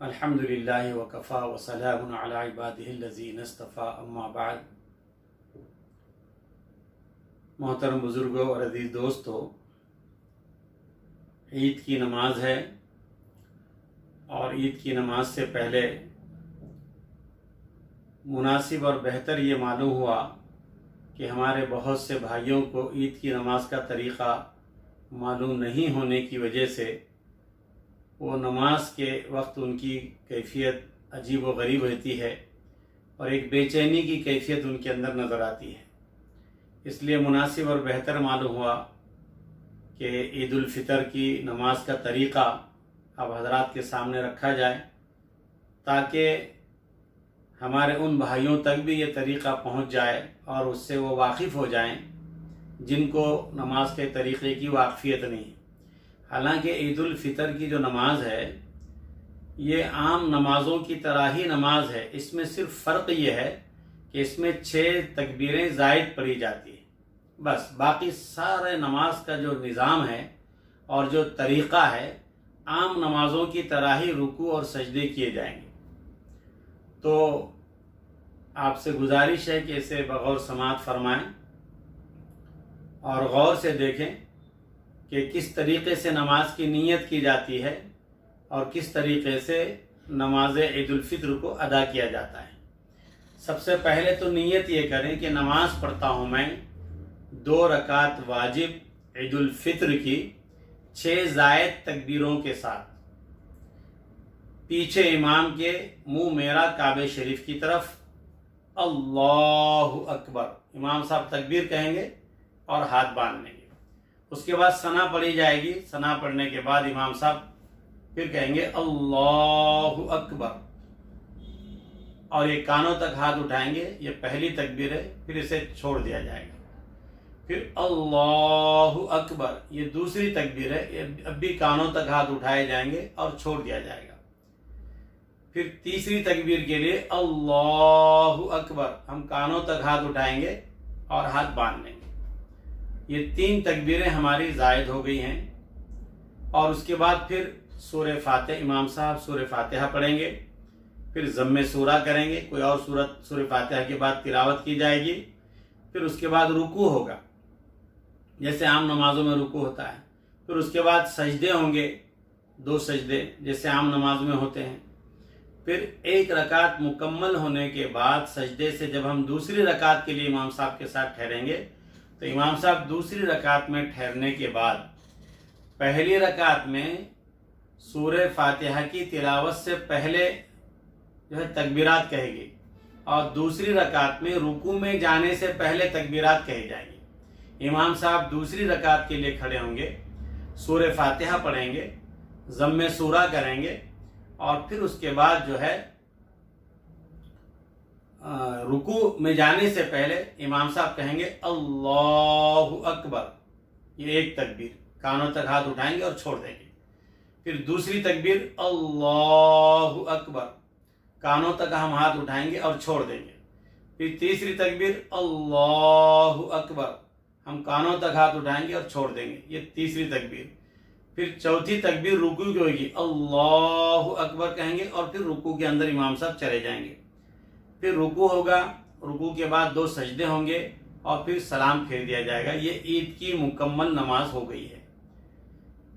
الحمدللہ وکفا وسلام علی عبادہ الذین اصطفیٰ اما بعد۔ محترم بزرگوں اور عزیز دوستو، عید کی نماز ہے اور عید کی نماز سے پہلے مناسب اور بہتر یہ معلوم ہوا کہ ہمارے بہت سے بھائیوں کو عید کی نماز کا طریقہ معلوم نہیں ہونے کی وجہ سے وہ نماز کے وقت ان کی کیفیت عجیب و غریب رہتی ہے اور ایک بے چینی کی کیفیت ان کے اندر نظر آتی ہے۔ اس لیے مناسب اور بہتر معلوم ہوا کہ عید الفطر کی نماز کا طریقہ اب حضرات کے سامنے رکھا جائے تاکہ ہمارے ان بھائیوں تک بھی یہ طریقہ پہنچ جائے اور اس سے وہ واقف ہو جائیں جن کو نماز کے طریقے کی واقفیت نہیں۔ حالانکہ عید الفطر کی جو نماز ہے یہ عام نمازوں کی طرح ہی نماز ہے، اس میں صرف فرق یہ ہے کہ اس میں 6 تکبیریں زائد پڑھی جاتی ہیں، بس باقی سارے نماز کا جو نظام ہے اور جو طریقہ ہے عام نمازوں کی طرح ہی رکوع اور سجدے کیے جائیں گے۔ تو آپ سے گزارش ہے کہ اسے بغور سماعت فرمائیں اور غور سے دیکھیں کہ کس طریقے سے نماز کی نیت کی جاتی ہے اور کس طریقے سے نماز عید الفطر کو ادا کیا جاتا ہے۔ سب سے پہلے تو نیت یہ کریں کہ نماز پڑھتا ہوں میں 2 رکعت واجب عید الفطر کی 6 زائد تکبیروں کے ساتھ، پیچھے امام کے منہ میرا کعبہ شریف کی طرف، اللہ اکبر، امام صاحب تکبیر کہیں گے اور ہاتھ باندھ لیں گے۔ اس کے بعد ثنا پڑھی جائے گی، ثنا پڑھنے کے بعد امام صاحب پھر کہیں گے اللہ اکبر اور یہ کانوں تک ہاتھ اٹھائیں گے، یہ پہلی تکبیر ہے، پھر اسے چھوڑ دیا جائے گا۔ پھر اللہ اکبر، یہ دوسری تکبیر ہے، یہ اب بھی کانوں تک ہاتھ اٹھائے جائیں گے اور چھوڑ دیا جائے گا۔ پھر تیسری تکبیر کے لیے اللہ اکبر، ہم کانوں تک ہاتھ اٹھائیں گے اور ہاتھ باندھ لیں گے۔ یہ 3 تکبیریں ہماری زائد ہو گئی ہیں، اور اس کے بعد پھر سورہ فاتحہ، امام صاحب سورہ فاتحہ پڑھیں گے، پھر ضم سورہ کریں گے، کوئی اور سورت سورہ فاتحہ کے بعد تلاوت کی جائے گی، پھر اس کے بعد رکوع ہوگا جیسے عام نمازوں میں رکوع ہوتا ہے، پھر اس کے بعد سجدے ہوں گے، 2 سجدے جیسے عام نماز میں ہوتے ہیں، پھر 1 رکعت مکمل ہونے کے بعد سجدے سے جب ہم دوسری رکعت کے لیے امام صاحب کے ساتھ ٹھہریں گے تو امام صاحب دوسری رکعت میں ٹھہرنے کے بعد پہلی رکعت میں سورہ فاتحہ کی تلاوت سے پہلے جو ہے تکبیرات کہے گی، اور دوسری رکعت میں رکوع میں جانے سے پہلے تکبیرات کہی جائیں گی۔ امام صاحب دوسری رکعت کے لیے کھڑے ہوں گے، سورہ فاتحہ پڑھیں گے، ضم سورہ کریں گے، اور پھر اس کے بعد جو ہے رکوع میں جانے سے پہلے امام صاحب کہیں گے اللہ اکبر، یہ 1 تکبیر، کانوں تک ہاتھ اٹھائیں گے اور چھوڑ دیں گے۔ پھر دوسری تکبیر اللہ اکبر، کانوں تک ہم ہاتھ اٹھائیں گے اور چھوڑ دیں گے۔ پھر تیسری تکبیر اللہ اکبر، ہم کانوں تک ہاتھ اٹھائیں گے اور چھوڑ دیں گے، یہ تیسری تکبیر۔ پھر چوتھی تکبیر رکوع کی ہوگی، اللہ اکبر کہیں گے اور پھر رکوع کے اندر امام صاحب چلے جائیں گے۔ پھر رکوع ہوگا، رکوع کے بعد 2 سجدے ہوں گے اور پھر سلام پھیر دیا جائے گا۔ یہ عید کی مکمل نماز ہو گئی ہے۔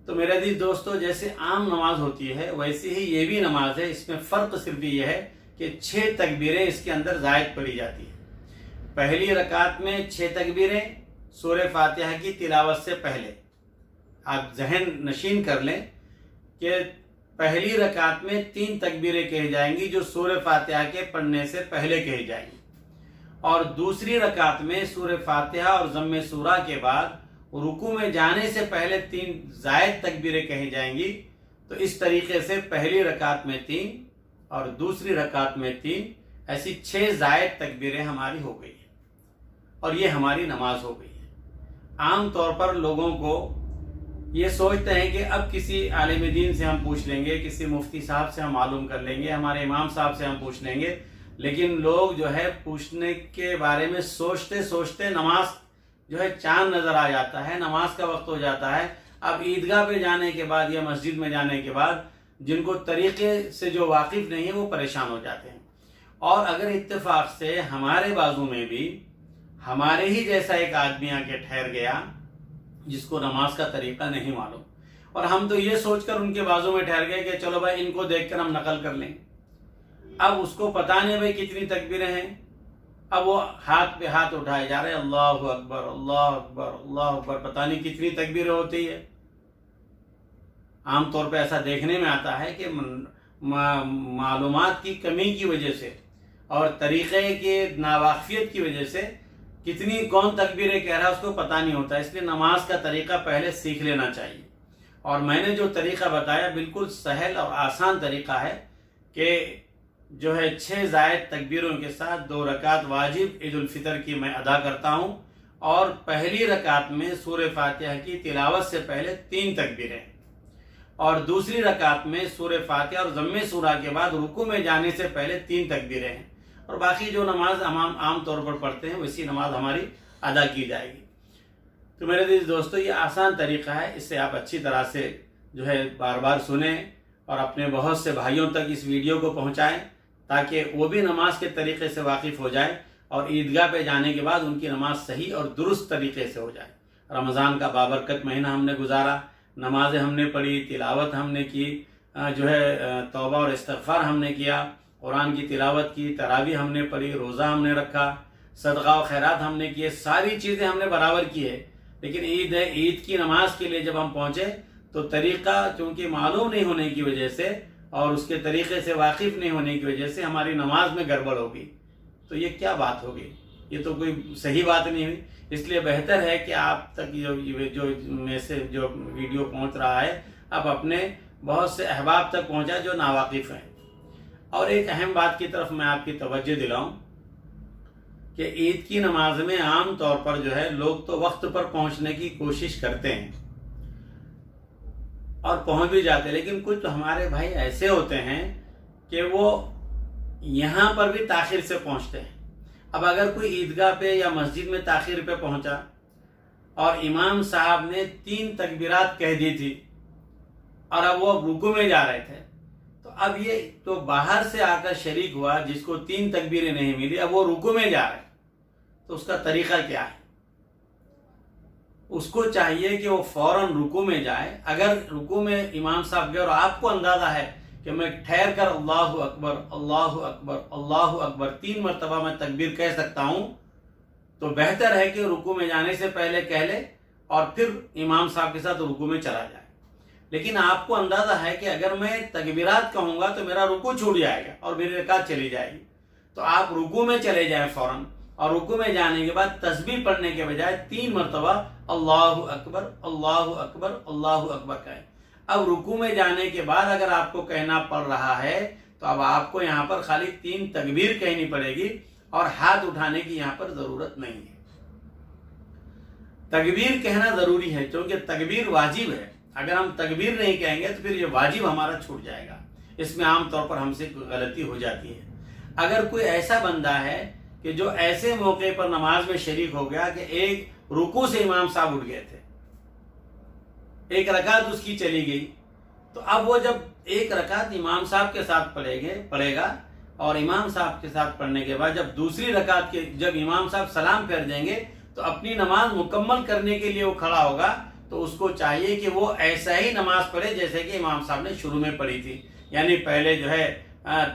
تو میرے عزیز دوستو، جیسے عام نماز ہوتی ہے ویسے ہی یہ بھی نماز ہے، اس میں فرق صرف یہ ہے کہ 6 تکبیریں اس کے اندر زائد پڑھی جاتی ہیں۔ پہلی رکعت میں 6 تکبیریں سورہ فاتحہ کی تلاوت سے پہلے، آپ ذہن نشین کر لیں کہ پہلی رکعت میں 3 تکبیریں کہی جائیں گی جو سورہ فاتحہ کے پڑھنے سے پہلے کہی جائیں گی، اور دوسری رکعت میں سورہ فاتحہ اور ضم سورہ کے بعد رکوع میں جانے سے پہلے 3 زائد تکبیریں کہی جائیں گی۔ تو اس طریقے سے پہلی رکعت میں 3 اور دوسری رکعت میں 3، ایسی 6 زائد تکبیریں ہماری ہو گئی ہیں، اور یہ ہماری نماز ہو گئی ہے۔ عام طور پر لوگوں کو یہ سوچتے ہیں کہ اب کسی عالم دین سے ہم پوچھ لیں گے، کسی مفتی صاحب سے ہم معلوم کر لیں گے، ہمارے امام صاحب سے ہم پوچھ لیں گے، لیکن لوگ جو ہے پوچھنے کے بارے میں سوچتے سوچتے نماز جو ہے چاند نظر آ جاتا ہے، نماز کا وقت ہو جاتا ہے۔ اب عیدگاہ پہ جانے کے بعد یا مسجد میں جانے کے بعد جن کو طریقے سے جو واقف نہیں ہے وہ پریشان ہو جاتے ہیں۔ اور اگر اتفاق سے ہمارے بازو میں بھی ہمارے ہی جیسا ایک آدمی آ کے ٹھہر گیا جس کو نماز کا طریقہ نہیں معلوم، اور ہم تو یہ سوچ کر ان کے بازو میں ٹھہر گئے کہ چلو بھائی ان کو دیکھ کر ہم نقل کر لیں، اب اس کو پتہ نہیں بھائی کتنی تکبیریں ہیں، اب وہ ہاتھ پہ ہاتھ اٹھائے جا رہے ہیں، اللہ اکبر اللہ اکبر اللہ اکبر، پتہ نہیں کتنی تکبیریں ہوتی ہے۔ عام طور پہ ایسا دیکھنے میں آتا ہے کہ معلومات کی کمی کی وجہ سے اور طریقے کی ناواقفیت کی وجہ سے کتنی کون تکبیریں کہہ رہا ہے اس کو پتہ نہیں ہوتا، اس لیے نماز کا طریقہ پہلے سیکھ لینا چاہیے۔ اور میں نے جو طریقہ بتایا بالکل سہل اور آسان طریقہ ہے کہ جو ہے 6 زائد تکبیروں کے ساتھ 2 رکعت واجب عید الفطر کی میں ادا کرتا ہوں، اور پہلی رکعت میں سورہ فاتحہ کی تلاوت سے پہلے 3 تکبیریں، اور دوسری رکعت میں سورہ فاتحہ اور ضم سورہ کے بعد رکوع میں جانے سے پہلے 3 تکبیریں ہیں، اور باقی جو نماز ہم عام طور پر پڑھتے ہیں ویسی نماز ہماری ادا کی جائے گی۔ تو میرے عزیز دوستو، یہ آسان طریقہ ہے، اس سے آپ اچھی طرح سے جو ہے بار بار سنیں اور اپنے بہت سے بھائیوں تک اس ویڈیو کو پہنچائیں تاکہ وہ بھی نماز کے طریقے سے واقف ہو جائیں اور عیدگاہ پہ جانے کے بعد ان کی نماز صحیح اور درست طریقے سے ہو جائے۔ رمضان کا بابرکت مہینہ ہم نے گزارا، نمازیں ہم نے پڑھی، تلاوت ہم نے کی، جو ہے توبہ اور استغفار ہم نے کیا، قرآن کی تلاوت کی، تراویح ہم نے پڑھی، روزہ ہم نے رکھا، صدقہ و خیرات ہم نے کیے، ساری چیزیں ہم نے برابر کی ہے۔ لیکن عید ہے، عید کی نماز کے لیے جب ہم پہنچے تو طریقہ چونکہ معلوم نہیں ہونے کی وجہ سے اور اس کے طریقے سے واقف نہیں ہونے کی وجہ سے ہماری نماز میں گڑبڑ ہوگی، تو یہ کیا بات ہوگی؟ یہ تو کوئی صحیح بات نہیں ہوئی۔ اس لیے بہتر ہے کہ آپ تک جو میسج جو ویڈیو پہنچ رہا ہے آپ اپنے بہت سے احباب تک پہنچا جو ناواقف ہیں۔ اور ایک اہم بات کی طرف میں آپ کی توجہ دلاؤں کہ عید کی نماز میں عام طور پر جو ہے لوگ تو وقت پر پہنچنے کی کوشش کرتے ہیں اور پہنچ بھی جاتے ہیں، لیکن کچھ ہمارے بھائی ایسے ہوتے ہیں کہ وہ یہاں پر بھی تاخیر سے پہنچتے ہیں۔ اب اگر کوئی عیدگاہ پہ یا مسجد میں تاخیر پہ پہنچا اور امام صاحب نے 3 تکبیرات کہہ دی تھی اور اب وہ رکوع میں جا رہے تھے، تو اب یہ تو باہر سے آ کر شریک ہوا جس کو 3 تکبیریں نہیں ملی، اب وہ رکوع میں جا رہے، تو اس کا طریقہ کیا ہے؟ اس کو چاہیے کہ وہ فوراً رکوع میں جائے۔ اگر رکوع میں امام صاحب گئے اور آپ کو اندازہ ہے کہ میں ٹھہر کر اللہ اکبر اللہ اکبر اللہ اکبر 3 مرتبہ میں تکبیر کہہ سکتا ہوں، تو بہتر ہے کہ رکوع میں جانے سے پہلے کہہ لے اور پھر امام صاحب کے ساتھ رکوع میں چلا جائے۔ لیکن آپ کو اندازہ ہے کہ اگر میں تکبیرات کہوں گا تو میرا رکوع چھوٹ جائے گا اور میری رکعت چلی جائے گی، تو آپ رکوع میں چلے جائیں فوراً، اور رکوع میں جانے کے بعد تسبیح پڑھنے کے بجائے 3 مرتبہ اللہ اکبر اللہ اکبر اللہ اکبر کہیں۔ اب رکوع میں جانے کے بعد اگر آپ کو کہنا پڑ رہا ہے تو اب آپ کو یہاں پر خالی 3 تکبیر کہنی پڑے گی اور ہاتھ اٹھانے کی یہاں پر ضرورت نہیں ہے۔ تکبیر کہنا ضروری ہے کیونکہ تکبیر واجب ہے، اگر ہم تکبیر نہیں کہیں گے تو پھر یہ واجب ہمارا چھوٹ جائے گا۔ اس میں عام طور پر ہم سے غلطی ہو جاتی ہے۔ اگر کوئی ایسا بندہ ہے کہ جو ایسے موقع پر نماز میں شریک ہو گیا کہ ایک رکوع سے امام صاحب اٹھ گئے تھے، ایک رکعت اس کی چلی گئی، تو اب وہ جب ایک رکعت امام صاحب کے ساتھ پڑھے گا اور امام صاحب کے ساتھ پڑھنے کے بعد جب دوسری رکعت کے جب امام صاحب سلام پھیر دیں گے تو اپنی نماز مکمل کرنے کے لیے وہ کھڑا ہوگا، تو اس کو چاہیے کہ وہ ایسا ہی نماز پڑھے جیسے کہ امام صاحب نے شروع میں پڑھی تھی، یعنی پہلے جو ہے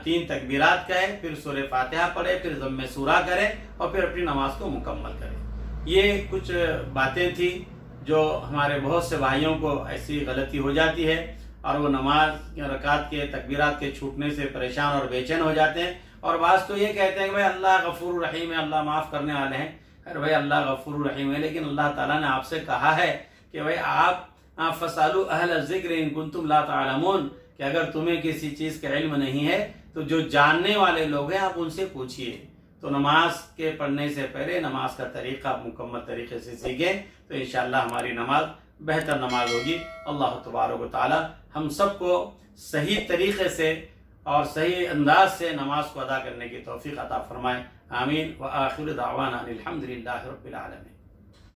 3 تکبیرات کہے، پھر سورہ فاتحہ پڑھے، پھر ضم سورہ کرے اور پھر اپنی نماز کو مکمل کرے۔ یہ کچھ باتیں تھیں جو ہمارے بہت سے بھائیوں کو ایسی غلطی ہو جاتی ہے اور وہ نماز رکعت کے تکبیرات کے چھوٹنے سے پریشان اور بے چین ہو جاتے ہیں، اور بعض تو یہ کہتے ہیں کہ بھائی اللہ غفور الرحیم ہے، اللہ معاف کرنے والے ہیں۔ ارے بھائی اللہ غفور الرحیم ہے، لیکن اللہ تعالیٰ نے آپ سے کہا ہے کہ بھائی آپ فَاسْأَلُوا أَهْلَ الذِّكْرِ إِن كُنتُمْ لَا تَعْلَمُونَ، کہ اگر تمہیں کسی چیز کا علم نہیں ہے تو جو جاننے والے لوگ ہیں آپ ان سے پوچھیے۔ تو نماز کے پڑھنے سے پہلے نماز کا طریقہ آپ مکمل طریقے سے سیکھیں تو انشاءاللہ ہماری نماز بہتر نماز ہوگی۔ اللہ تبارک و تعالی ہم سب کو صحیح طریقے سے اور صحیح انداز سے نماز کو ادا کرنے کی توفیق عطا فرمائے. آمین. وآخر دعوانا الحمدللہ رب العالمین.